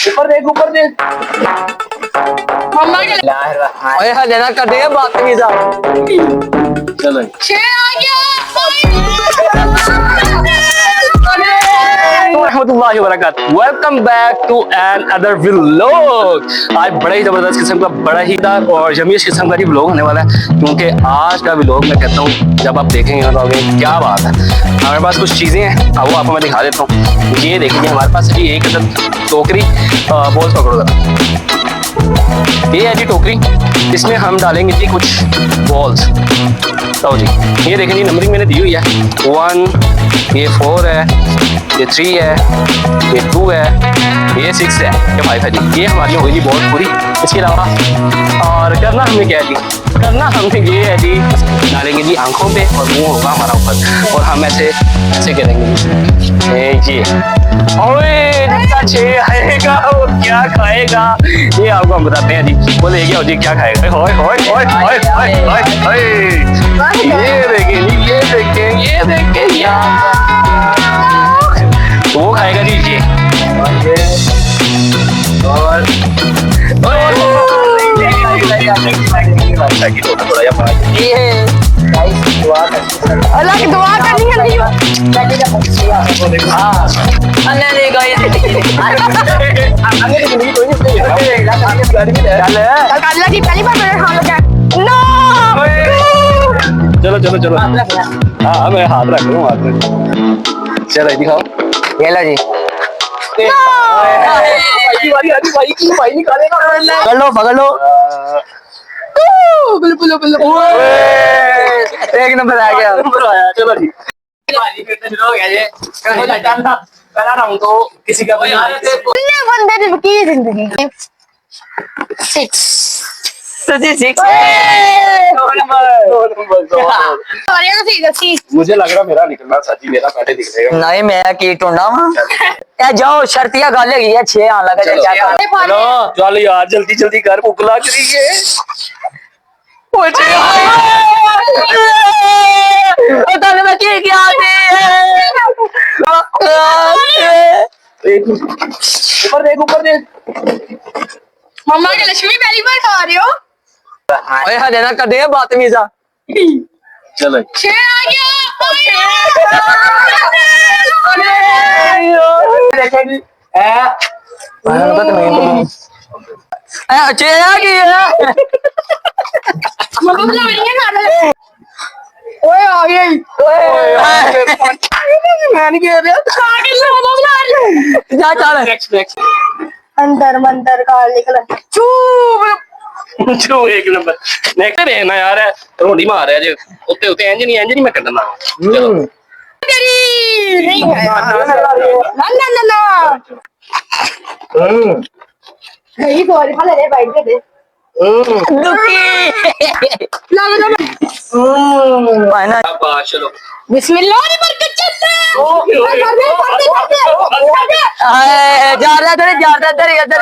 ऊपर देख ऊपर देख। मम्मा के ओए हाँ देना कर दिया बात नहीं था। चलो छे आ गया। Welcome back to another vlog. आज बड़ा ही जबरदस्त किस्म का, बड़ा ही दार और यमीश किस्म का व्लॉग होने वाला है, क्योंकि आज का व्लॉग मैं कहता हूँ जब आप देखेंगे तो कहोगे क्या बात है। हमारे पास कुछ चीजें हैं, अब वो आपको मैं दिखा देता हूँ। ये देखिए हमारे पास है जी एक अदद टोकरी, बॉल्स पकड़ो जरा। ये है जी टोकरी, इसमें हम डालेंगे जी कुछ बॉल्स। तो जी ये देखें जी नंबरिंग मैंने दी हुई है 1, ये 4 है, ये 3 है, ये 2 है, ये 6 है, ये 5 है जी। ये हमारी होगी जी बॉल पूरी। इसके अलावा और करना हमें क्या है जी, करना हमने ये है जी, डालेंगे जी आंखों पे और मुंह होगा हमारा ऊपर, और हम ऐसे ऐसे करेंगे जी। ओए जिसका 6 आएगा वो क्या खाएगा ये आपको हम बताते हैं जी। बोले क्या हो जी क्या खाएगा? होय होय होय होय होय होय होय। ये देखें जी, ये देखें, ये देखें यार, वो खाएगा जी ये। और अल्लाह की दुआ करनी है। नहीं गाइस अल्लाह की पहली बार मेरे हाथ लगा। नो चलो चलो चलो। हाँ मैं हाथ रख लूँ, हाथ में। चलो दिखाओ। ये लो जी, भाई निकालेगा। पकड़ लो बुलो बुलो एक नंबर आ गया। नंबर आया। चलो जी पहला राउंड तो किसी का बंदे की जिंदगी 6 मुझे लग रहा मेरा निकलना सच्ची, मेरा पहले दिख रहेगा। नहीं मैं की टूंडा या जाओ शर्तिया खा लेगी ये 6 आ लगा चलो चल यार जल्दी जल्दी कर, भूख लग रही है। ऊपर देख ऊपर देख। मम्मा के लक्ष्मी पहली बार खा रही हो। ओए हाँ देना कर दिया बात नहीं था। चलो 6 आ गया। देखेंगे मम्मा नहीं खा रहे। ओए आ गई। मैं नहीं कह रहा। जा चल नेक्स्ट अंदर मंदर का निकला जो एक नंबर नेक्स्ट रहना यार है, रोटी मार रहा है जे उत्ते उत्ते इंज नहीं मैं करना। चलो नहीं है ना ना ना नहीं बोल हां ले बैठ के दे ना चलो बिस्मिल्लाह की बरकत चलते जा रहा इधर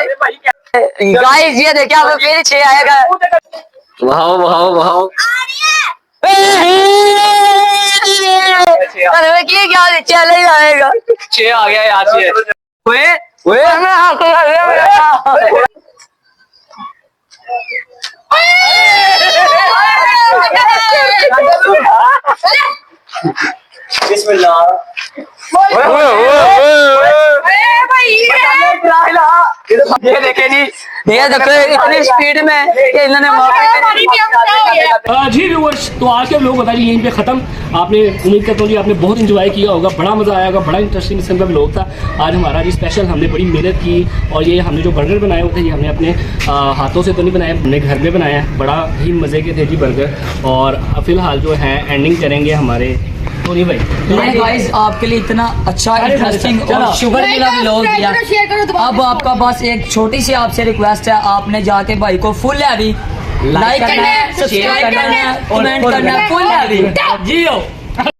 गाइस ये देखिए आपको फिर 6 आएगा। वाह वाह वाह क्या चले आएगा 6 आ गया यार। 6 ओए ओए बिस्मिल्लाह। ये देखे जी, ये देखो इतनी स्पीड में कि इन्होंने जी व्यूअर्स, तो आज के व्लॉग बताइए यहीं पे ख़त्म। आपने उम्मीद करता हूँ जी आपने बहुत इंजॉय किया होगा, बड़ा मज़ा आया होगा, बड़ा इंटरेस्टिंग किस्म का व्लॉग था आज हमारा जी स्पेशल। हमने बड़ी मेहनत की और ये हमने जो बर्गर बनाए हुए थे ये हमने अपने हाथों से तो नहीं बनाए, हमने घर में बनाया है। बड़ा ही मज़े के थे जी बर्गर। और फ़िलहाल जो है एंडिंग करेंगे हमारे टोनी भाई। गाइस आपके लिए इतना अच्छा इंटरेस्टिंग और शुगर मिला व्लॉग दिया। अब आपका बस एक छोटी सी आपसे रिक्वेस्ट है, आपने जाके भाई को फुल हैवी लाइक करना है, सब्सक्राइब करना है, कमेंट करना है, फुल हैवी जियो।